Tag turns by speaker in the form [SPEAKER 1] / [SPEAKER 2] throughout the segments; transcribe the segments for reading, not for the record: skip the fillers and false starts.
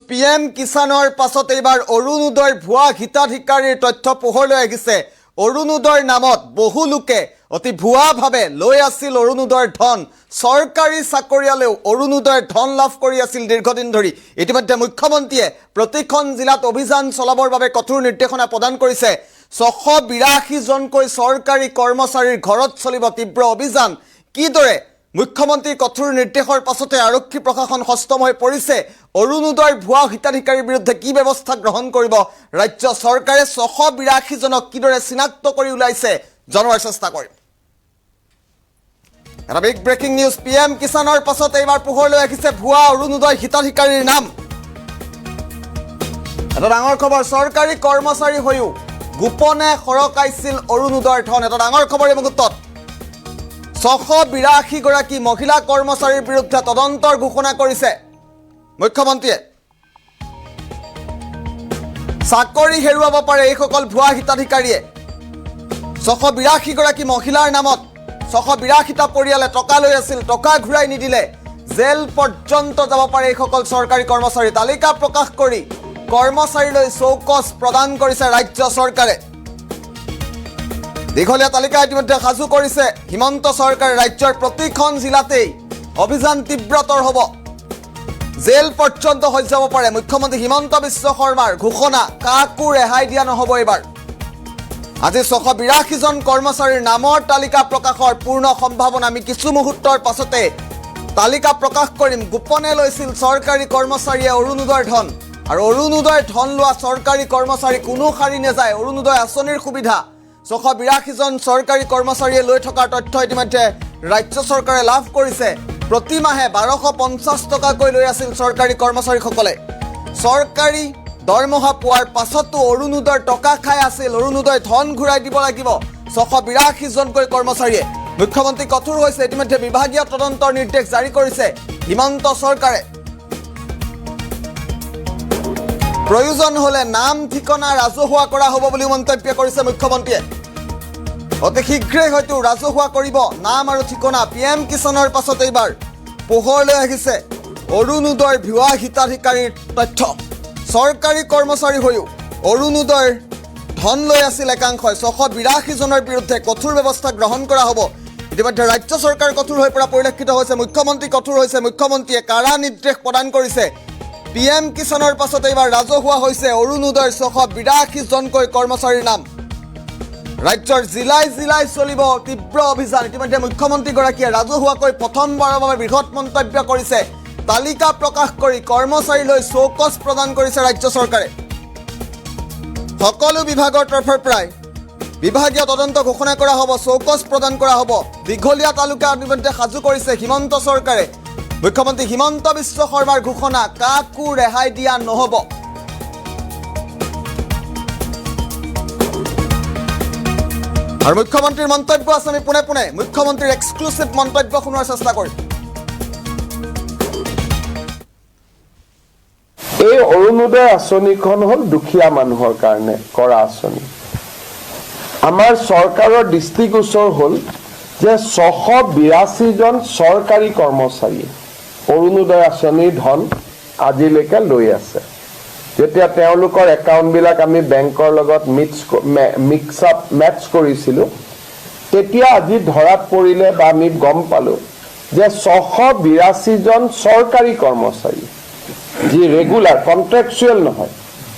[SPEAKER 1] PM কিষাণৰ পাছত এইবাৰ অৰুণোদয়ৰ ভুৱা হিতাধিকাৰীৰ তথ্য পোহৰলৈ আহিছে। অৰুণোদয়ৰ নামত বহু লোকে অতি ভুৱাভাৱে লৈ আছিল অৰুণোদয়ৰ ধন। চৰকাৰী চাকৰিয়ালেও অৰুণোদয়ৰ ধন লাভ কৰি আছিল দীৰ্ঘদিন ধৰি। ইতিমধ্যে মুখ্যমন্ত্ৰীয়ে প্ৰতিখন জিলাত অভিযান চলাবৰ বাবে কঠোৰ নিৰ্দেশনা প্ৰদান কৰিছে। 682 জনকৈ চৰকাৰী কৰ্মচাৰীৰ ঘৰত চলিব তীব্ৰ অভিযান। কিদৰে মুখ্যমন্ত্ৰীৰ কঠোৰ নিৰ্দেশৰ পাছতে আৰক্ষী প্ৰশাসন সষ্টম হৈ পৰিছে। অৰুণোদয়ৰ ভুৱা হিতাধিকাৰীৰ বিৰুদ্ধে কি ব্যৱস্থা গ্ৰহণ কৰিব ৰাজ্য চৰকাৰে 682 জনক কিদৰে চিনাক্ত কৰি ওলাইছে জনোৱাৰ চেষ্টা কৰিম। এটা বিগ ব্ৰেকিং নিউজ। PM কিষাণৰ পাছত এইবাৰ পোহৰলৈ আহিছে ভুৱা অৰুণোদয় হিতাধিকাৰীৰ নাম। এটা ডাঙৰ খবৰ, চৰকাৰী কৰ্মচাৰী হৈও গোপনে সৰকাইছিল অৰুণোদয়ৰ ধন। এটা ডাঙৰ খবৰ এই মুহূৰ্তত। 682 গৰাকী মহিলা কৰ্মচাৰীৰ বিৰুদ্ধে তদন্তৰ ঘোষণা কৰিছে মুখ্যমন্ত্ৰীয়ে। চাকৰি হেৰুৱাব পাৰে এইসকল ভুৱা হিতাধিকাৰীয়ে। 682 গৰাকী মহিলাৰ নামত 682টা পৰিয়ালে টকা লৈ আছিল, টকা ঘূৰাই নিদিলে জেল পৰ্যন্ত যাব পাৰে এইসকল চৰকাৰী কৰ্মচাৰী। তালিকা প্ৰকাশ কৰি কৰ্মচাৰীলৈ চৌকছ প্ৰদান কৰিছে ৰাজ্য চৰকাৰে। দীঘলীয়া তালিকা ইতিমধ্যে সাজু কৰিছে হিমন্ত চৰকাৰে। ৰাজ্যৰ প্ৰতিখন জিলাতেই অভিযান তীব্ৰতৰ হ'ব, জেল পৰ্যন্ত হৈ যাব পাৰে। মুখ্যমন্ত্ৰী হিমন্ত বিশ্ব শৰ্মাৰ ঘোষণা, কাকো ৰেহাই দিয়া নহ'ব এইবাৰ। আজি 682 জন কৰ্মচাৰীৰ নামৰ তালিকা প্ৰকাশৰ পূৰ্ণ সম্ভাৱনা। আমি কিছু মুহূৰ্তৰ পাছতে তালিকা প্ৰকাশ কৰিম। গোপনে লৈছিল চৰকাৰী কৰ্মচাৰীয়ে অৰুণোদয়ৰ ধন, আৰু অৰুণোদয়ৰ ধন লোৱা চৰকাৰী কৰ্মচাৰী কোনো সাৰি নাযায়। অৰুণোদয় আঁচনিৰ সুবিধা 682 জন চৰকাৰী কৰ্মচাৰীয়ে লৈ থকাৰ তথ্য ইতিমধ্যে ৰাজ্য চৰকাৰে লাভ কৰিছে। প্ৰতিমাহে 1250 টকাকৈ লৈ আছিল চৰকাৰী কৰ্মচাৰীসকলে। চৰকাৰী দৰমহা পোৱাৰ পাছতো অৰুণোদয়ৰ টকা খাই আছিল। অৰুণোদয় ধন ঘূৰাই দিব লাগিব 682 জনকৈ কৰ্মচাৰীয়ে। মুখ্যমন্ত্ৰী কঠোৰ হৈছে। ইতিমধ্যে বিভাগীয় তদন্তৰ নিৰ্দেশ জাৰি কৰিছে হিমন্ত চৰকাৰে। প্ৰয়োজন হলে নাম ঠিকনা ৰাজহুৱা কৰা হ'ব বুলি মন্তব্য কৰিছে মুখ্যমন্ত্ৰীয়ে। অতি শীঘ্ৰেই হয়তো ৰাজহুৱা কৰিব নাম আৰু ঠিকনা। PM কিষাণৰ পাছত এইবাৰ পোহৰলৈ আহিছে অৰুণোদয়ৰ ভুৱা হিতাধিকাৰীৰ তথ্য। চৰকাৰী কৰ্মচাৰী হৈও অৰুণোদয়ৰ ধন লৈ আছিল একাংশই। 682 জনৰ বিৰুদ্ধে কঠোৰ ব্যৱস্থা গ্ৰহণ কৰা হ'ব। ইতিমধ্যে ৰাজ্য চৰকাৰ কঠোৰ হৈ পৰা পৰিলক্ষিত হৈছে। মুখ্যমন্ত্ৰী কঠোৰ হৈছে। মুখ্যমন্ত্ৰীয়ে কাৰা নিৰ্দেশ প্ৰদান কৰিছে। PM কিষাণৰ পাছত এইবাৰ ৰাজহুৱা হৈছে অৰুণোদয়ৰ 682 জনকৈ কৰ্মচাৰীৰ নাম। ৰাজ্যৰ জিলাই জিলাই চলিব তীব্ৰ অভিযান। ইতিমধ্যে মুখ্যমন্ত্ৰীগৰাকীয়ে ৰাজহুৱাকৈ প্ৰথমবাৰৰ বাবে বৃহৎ মন্তব্য কৰিছে। তালিকা প্ৰকাশ কৰি কৰ্মচাৰীলৈ চৌকছ প্ৰদান কৰিছে ৰাজ্য চৰকাৰে। সকলো বিভাগৰ তৰফৰ পৰাই বিভাগীয় তদন্ত ঘোষণা কৰা হ'ব, চৌকছ প্ৰদান কৰা হ'ব। দীঘলীয়া তালিকা ইতিমধ্যে সাজু কৰিছে হিমন্ত চৰকাৰে। মুখ্যমন্ত্ৰী হিমন্ত বিশ্ব শৰ্মাৰ ঘোষণা, কাকো ৰেহাই দিয়া নহ'ব। আৰু মুখ্যমন্ত্ৰীৰ মন্তব্য আছে। আমি পোনে পোনে মুখ্যমন্ত্ৰীৰ এক্সক্লুচিভ মন্তব্য শুনোৱাৰ চেষ্টা কৰিম।
[SPEAKER 2] এই অৰুণোদয় আঁচনিখন হ'ল দুখীয়া মানুহৰ কাৰণে কৰা আঁচনি। আমাৰ চৰকাৰৰ দৃষ্টিগোচৰ হ'ল যে 682 জন চৰকাৰী কৰ্মচাৰীয়ে অৰুণোদয় আঁচনিৰ ধন আজিলৈকে লৈ আছে। যেতিয়া তেওঁলোকৰ একাউণ্টবিলাক আমি বেংকৰ লগত মেটচ কৰিছিলোঁ, তেতিয়া আজি ধৰাত পৰিলে বা আমি গম পালোঁ যে 682 জন চৰকাৰী কৰ্মচাৰী, যি ৰেগুলাৰ কণ্ট্ৰেকচুৱেল নহয়,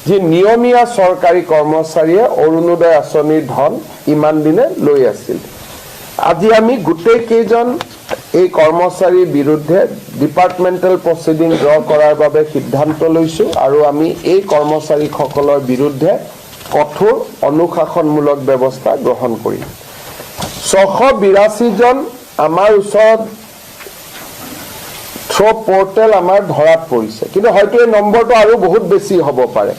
[SPEAKER 2] যি নিয়মীয়া চৰকাৰী কৰ্মচাৰীয়ে অৰুণোদয় আঁচনিৰ ধন ইমান দিনে লৈ আছিল। আজি আমি গোটেই কেইজন এই কৰ্মচাৰীৰ বিৰুদ্ধে ডিপাৰ্টমেণ্টেল প্ৰচিডিং ড্ৰ কৰাৰ বাবে সিদ্ধান্ত লৈছোঁ, আৰু আমি এই কৰ্মচাৰীসকলৰ বিৰুদ্ধে কঠোৰ অনুশাসনমূলক ব্যৱস্থা গ্ৰহণ কৰিম। 682 জন আমাৰ ওচৰত থ্ৰ' পৰ্টেল আমাৰ ধৰাত পৰিছে, কিন্তু হয়তো এই নম্বৰটো আৰু বহুত বেছি হ'ব পাৰে।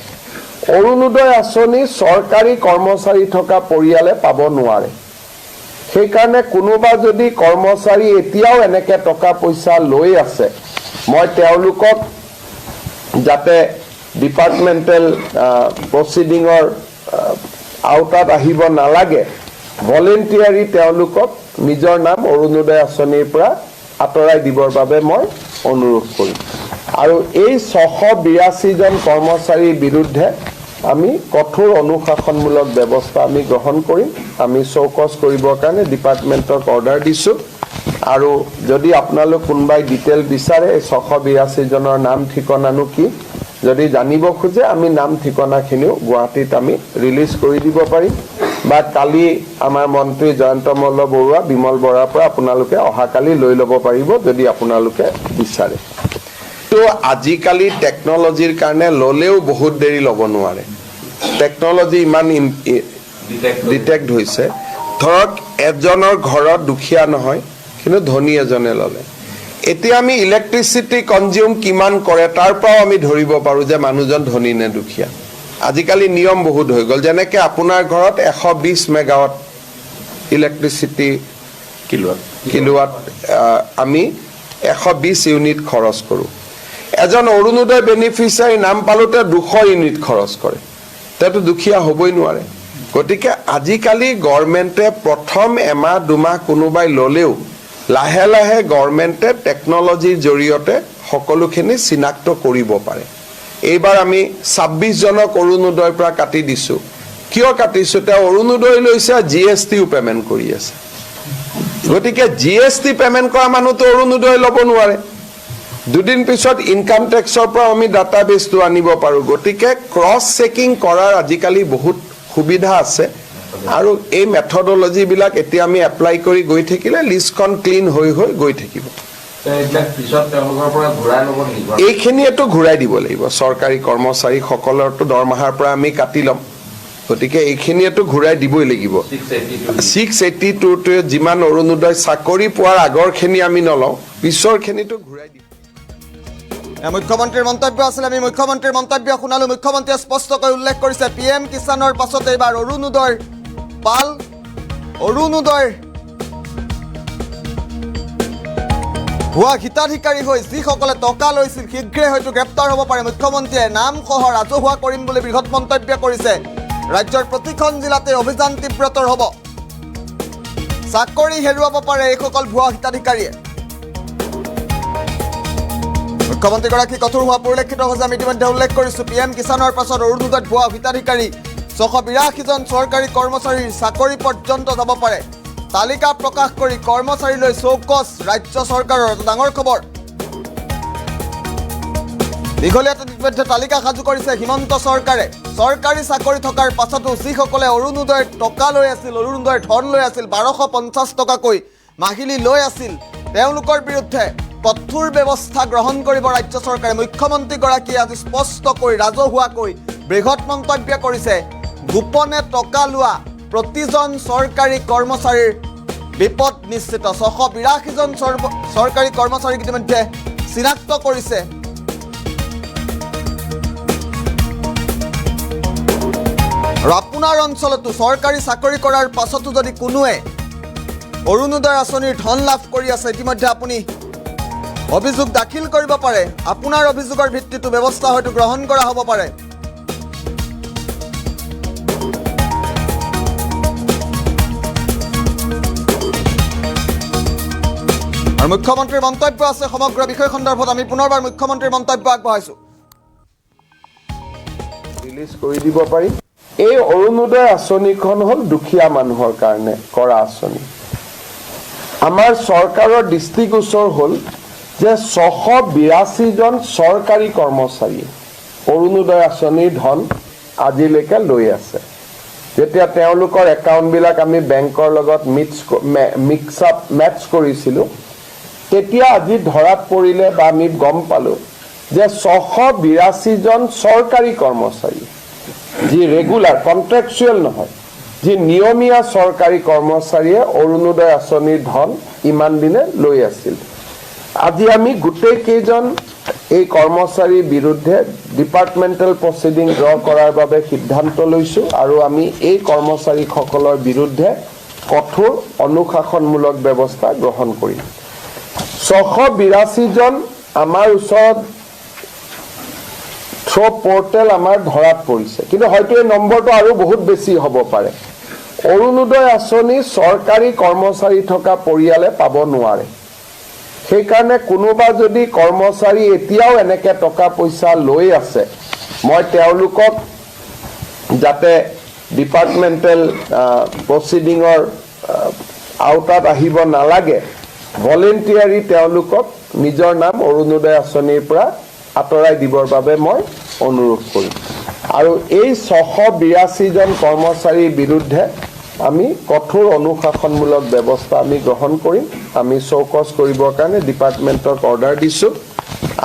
[SPEAKER 2] অৰুণোদয় আঁচনি চৰকাৰী কৰ্মচাৰী থকা পৰিয়ালে পাব নোৱাৰে। সেইকাৰণে কোনোবা যদি কৰ্মচাৰী এতিয়াও এনেকৈ টকা পইচা লৈ আছে, মই তেওঁলোকক যাতে ডিপাৰ্টমেণ্টেল প্ৰচিডিঙৰ আওতাত আহিব নালাগে, ভলেণ্টিয়াৰী তেওঁলোকক নিজৰ নাম অৰুণোদয় আঁচনিৰ পৰা আঁতৰাই দিবৰ বাবে মই অনুৰোধ কৰিম। আৰু এই 682 জন কৰ্মচাৰীৰ বিৰুদ্ধে আমি কঠোৰ অনুশাসনমূলক ব্যৱস্থা আমি গ্ৰহণ কৰিম। আমি চৌকছ কৰিবৰ কাৰণে ডিপাৰ্টমেণ্টক অৰ্ডাৰ দিছোঁ। আৰু যদি আপোনালোক কোনোবাই ডিটেইল বিচাৰে এই 682 জনৰ নাম ঠিকনানো কি যদি জানিব খোজে আমি নাম ঠিকনাখিনিও গুৱাহাটীত আমি ৰিলিজ কৰি দিব পাৰিম। বা কালি আমাৰ মন্ত্ৰী জয়ন্ত মল্ল বৰুৱা বিমল বৰাৰ পৰা আপোনালোকে অহাকালি লৈ ল'ব পাৰিব যদি আপোনালোকে বিচাৰে। তো আজিকালি টেকন'লজিৰ কাৰণে ল'লেও বহুত দেৰি ল'ব নোৱাৰে। টেকন'লজি ইমান ডিটেক্ট হৈছে। ধৰক এজনৰ ঘৰত দুখীয়া নহয় কিন্তু ধনী এজনে ল'লে এতিয়া আমি ইলেক্ট্ৰিচিটি কনজিউম কিমান কৰে তাৰ পৰাও আমি ধৰিব পাৰোঁ যে মানুহজন ধনী নে দুখীয়া। আজিকালি নিয়ম বহুত হৈ গ'ল। যেনেকৈ আপোনাৰ ঘৰত 120 মেগাৱাট ইলেক্ট্ৰিচিটি কিলোৱাট আমি 120 ইউনিট খৰচ কৰোঁ। এজন অৰুণোদয় বেনিফিচিয়াৰী নাম পালোতে 200 ইউনিট খৰচ কৰে, তেওঁতো দুখীয়া হ'বই নোৱাৰে। গতিকে আজিকালি গভৰ্ণমেণ্টে প্ৰথম এমাহ দুমাহ কোনোবাই ল'লেও লাহে লাহে গভৰ্ণমেণ্টে টেকন'লজিৰ জৰিয়তে সকলোখিনি চিনাক্ত কৰিব পাৰে। এইবাৰ আমি 26 জনক অৰুণোদয়ৰ পৰা কাটি দিছোঁ। কিয় কাটিছোঁ? তেওঁ অৰুণোদয় লৈছে, GSTও পে'মেণ্ট কৰি আছে। গতিকে GST পে'মেণ্ট কৰা মানুহটো অৰুণোদয় ল'ব নোৱাৰে। দুদিন পিছত ইনকাম টেক্সৰ পৰা আমি ডাটাবেছটো আনিব পাৰোঁ। গতিকে ক্ৰছ চেকিং কৰাৰ আজিকালি বহুত সুবিধা আছে আৰু এই মেথডলজিবিলাক এতিয়া আমি এপ্লাই কৰি গৈ থাকিলে লিষ্টখন ক্লিন হৈ হৈ গৈ থাকিব। এইখিনিয়েতো ঘূৰাই দিব লাগিব। চৰকাৰী কৰ্মচাৰীসকলৰতো দৰমহাৰ পৰা আমি কাটি ল'ম। গতিকে এইখিনিয়েতো ঘূৰাই দিবই লাগিব। 682টোৱে যিমান অৰুণোদয় চাকৰি পোৱাৰ আগৰখিনি আমি নলওঁ, পিছৰখিনিতো ঘূৰাই দিব।
[SPEAKER 1] মুখ্যমন্ত্ৰীৰ মন্তব্য আছিল। আমি মুখ্যমন্ত্ৰীৰ মন্তব্য শুনালো। মুখ্যমন্ত্ৰীয়ে স্পষ্টকৈ উল্লেখ কৰিছে PM কিষাণৰ পাছতে এইবাৰ অৰুণোদয়ৰ পাল। অৰুণোদয়ৰ ভুৱা হিতাধিকাৰী হৈ যিসকলে টকা লৈছিল শীঘ্ৰে হয়তো গ্ৰেপ্তাৰ হ'ব পাৰে। মুখ্যমন্ত্ৰীয়ে নামসহ ৰাজহুৱা কৰিম বুলি বৃহৎ মন্তব্য কৰিছে। ৰাজ্যৰ প্ৰতিখন জিলাতে অভিযান তীব্ৰতৰ হ'ব। চাকৰি হেৰুৱাব পাৰে এইসকল ভুৱা হিতাধিকাৰীয়ে। মুখ্যমন্ত্ৰীগৰাকী কঠোৰ হোৱা পৰিলক্ষিত হৈছে। আমি ইতিমধ্যে উল্লেখ কৰিছোঁ PM কিষাণৰ পাছত অৰুণোদয়ত ভুৱা হিতাধিকাৰী 682 জন চৰকাৰী কৰ্মচাৰীৰ চাকৰি পৰ্যন্ত যাব পাৰে। তালিকা প্ৰকাশ কৰি কৰ্মচাৰীলৈ চৌকছ ৰাজ্য চৰকাৰৰ ডাঙৰ খবৰ। দীঘলীয়া ইতিমধ্যে তালিকা সাজু কৰিছে হিমন্ত চৰকাৰে। চৰকাৰী চাকৰি থকাৰ পাছতো যিসকলে অৰুণোদয়ৰ টকা লৈ আছিল, অৰুণোদয়ৰ ধন লৈ আছিল, 1250 টকাকৈ মাহিলী লৈ আছিল, তেওঁলোকৰ বিৰুদ্ধে কঠোৰ ব্যৱস্থা গ্ৰহণ কৰিব ৰাজ্য চৰকাৰে। মুখ্যমন্ত্ৰীগৰাকীয়ে আজি স্পষ্টকৈ ৰাজহুৱাকৈ বৃহৎ মন্তব্য কৰিছে। গোপনে টকা লোৱা প্ৰতিজন চৰকাৰী কৰ্মচাৰীৰ বিপদ নিশ্চিত। 682 জন চৰকাৰী কৰ্মচাৰীক ইতিমধ্যে চিনাক্ত কৰিছে। আৰু আপোনাৰ অঞ্চলতো চৰকাৰী চাকৰি কৰাৰ পাছতো যদি কোনোৱে অৰুণোদয় আঁচনিৰ ধন লাভ কৰি আছে, ইতিমধ্যে আপুনি অভিযোগ দাখিল কৰিব পাৰে। আপোনাৰ অভিযোগৰ ভিত্তিতো ব্যৱস্থা হয়তো গ্ৰহণ কৰা হ'ব পাৰে। আৰু মুখ্যমন্ত্ৰীৰ মন্তব্য আছে সমগ্ৰ বিষয় সন্দৰ্ভত আমি পুনৰবাৰ মুখ্যমন্ত্ৰীৰ মন্তব্য আগবঢ়াইছোঁ।
[SPEAKER 2] ৰিলিজ কৰি দিব পাৰিম। এই অৰুণোদয় আঁচনিখন হ'ল দুখীয়া মানুহৰ কাৰণে কৰা আঁচনি। আমাৰ চৰকাৰৰ দৃষ্টিগোচৰ হ'ল যে 682 জন চৰকাৰী কৰ্মচাৰীয়ে অৰুণোদয় আঁচনিৰ ধন আজিলৈকে লৈ আছে। যেতিয়া তেওঁলোকৰ একাউণ্টবিলাক আমি বেংকৰ লগত মেটচ কৰিছিলোঁ, তেতিয়া আজি ধৰাত পৰিলে বা আমি গম পালোঁ যে 682 জন চৰকাৰী কৰ্মচাৰী যি ৰেগুলাৰ কণ্ট্ৰেকচুৱেল নহয়, যি নিয়মীয়া চৰকাৰী কৰ্মচাৰীয়ে অৰুণোদয় আঁচনিৰ ধন ইমান দিনে লৈ আছিল। আজি আমি গোটেই কেইজন এই কৰ্মচাৰীৰ বিৰুদ্ধে ডিপাৰ্টমেণ্টেল প্ৰচিডিং ড্ৰ কৰাৰ বাবে সিদ্ধান্ত লৈছোঁ আৰু আমি এই কৰ্মচাৰীসকলৰ বিৰুদ্ধে কঠোৰ অনুশাসনমূলক ব্যৱস্থা গ্ৰহণ কৰিম। 682 জন আমাৰ ওচৰত থ্ৰ পৰ্টেল আমাৰ ধৰাত পৰিছে, কিন্তু হয়তো এই নম্বৰটো আৰু বহুত বেছি হ'ব পাৰে। অৰুণোদয় আঁচনি চৰকাৰী কৰ্মচাৰী থকা পৰিয়ালে পাব নোৱাৰে। সেইকাৰণে কোনোবা যদি কৰ্মচাৰী এতিয়াও এনেকৈ টকা পইচা লৈ আছে, মই তেওঁলোকক যাতে ডিপাৰ্টমেণ্টেল প্ৰচিডিঙৰ আওতাত আহিব নালাগে, ভলেণ্টিয়াৰী তেওঁলোকক নিজৰ নাম অৰুণোদয় আঁচনিৰ পৰা আঁতৰাই দিবৰ বাবে মই অনুৰোধ কৰিম। আৰু এই 682 জন কৰ্মচাৰীৰ বিৰুদ্ধে আমি কঠোৰ অনুশাসনমূলক ব্যৱস্থা আমি গ্ৰহণ কৰিম। আমি চৌকছ কৰিবৰ কাৰণে ডিপাৰ্টমেণ্টক অৰ্ডাৰ দিছোঁ।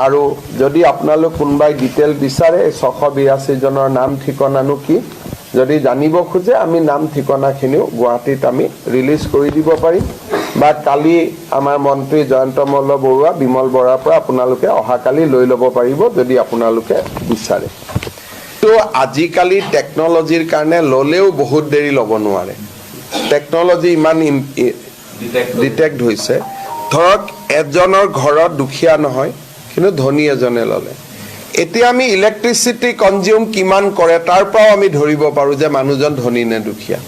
[SPEAKER 2] আৰু যদি আপোনালোক কোনোবাই ডিটেইল বিচাৰে এই 682 জনৰ নাম ঠিকনানো কি যদি জানিব খোজে, আমি নাম ঠিকনাখিনিও গুৱাহাটীত আমি ৰিলিজ কৰি দিব পাৰিম, বা কালি আমাৰ মন্ত্ৰী জয়ন্ত মল্ল বৰুৱা, বিমল বৰাৰ পৰা আপোনালোকে অহাকালি লৈ ল'ব পাৰিব যদি আপোনালোকে বিচাৰে। তো আজিকালি টেকন'লজিৰ কাৰণে ল'লেও বহুত দেৰি ল'ব নোৱাৰে। টেকন'লজি ইমান ডিটেক্ট হৈছে। ধৰক এজনৰ ঘৰত দুখীয়া নহয়, কিন্তু ধনী এজনে ল'লে। এতিয়া আমি ইলেক্ট্ৰিচিটি কনজিউম কিমান কৰে তাৰ পৰাও আমি ধৰিব পাৰোঁ যে মানুহজন ধনী নে দুখীয়া।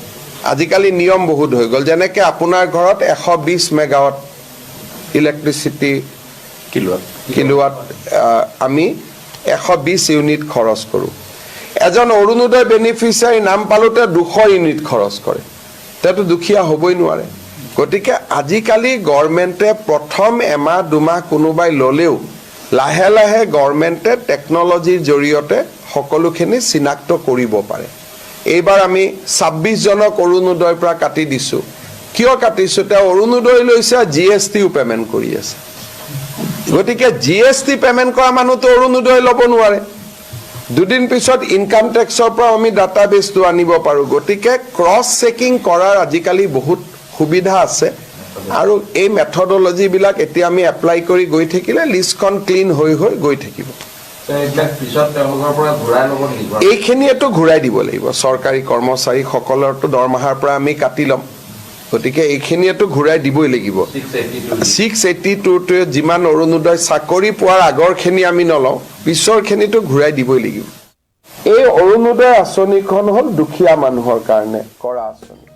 [SPEAKER 2] আজিকালি নিয়ম বহুত হৈ গ'ল, যেনেকৈ আপোনাৰ ঘৰত 120 মেগাৱাট ইলেক্ট্ৰিচিটি কিলোৱাট আমি 120 ইউনিট খৰচ কৰোঁ। এজন অৰুণোদয় বেনিফিচিয়াৰী নাম পালোতে 200 ইউনিট খৰচ কৰে, তেওঁতো দুখীয়া হ'বই নোৱাৰে। গতিকে আজিকালি গভৰ্ণমেণ্টে প্ৰথম এমাহ দুমাহ কোনোবাই ল'লেও লাহে লাহে গভৰ্ণমেণ্টে টেকন'লজিৰ জৰিয়তে সকলোখিনি চিনাক্ত কৰিব পাৰে। এইবাৰ আমি 26 জনক অৰুণোদয়ৰ পৰা কাটি দিছোঁ। কিয় কাটিছোঁ? তেওঁ অৰুণোদয় লৈছে, GSTও পে'মেণ্ট কৰি আছে। গতিকে GST পে'মেণ্ট কৰা মানুহটো অৰুণোদয় ল'ব নোৱাৰে। দুদিন পিছত ইনকাম টেক্সৰ পৰা আমি ডাটাবেছটো আনিব পাৰোঁ। গতিকে ক্ৰছ চেকিং কৰাৰ আজিকালি বহুত সুবিধা আছে, আৰু এই মেথডলজিবিলাক এতিয়া আমি এপ্লাই কৰি গৈ থাকিলে লিষ্টখন ক্লিন হৈ হৈ গৈ থাকিব। এইখিনিয়েতো ঘূৰাই দিব লাগিব। চৰকাৰী কৰ্মচাৰীসকলৰতো দৰমহাৰ পৰা আমি কাটি ল'ম, গতিকে এইখিনিয়েতো ঘূৰাই দিবই লাগিব। 682টোৱে যিমান অৰুণোদয় চাকৰি পোৱাৰ আগৰখিনি আমি নলওঁ, পিছৰখিনিতো ঘূৰাই দিবই লাগিব। এই অৰুণোদয় আঁচনিখন হ'ল দুখীয়া মানুহৰ কাৰণে কৰা আঁচনি।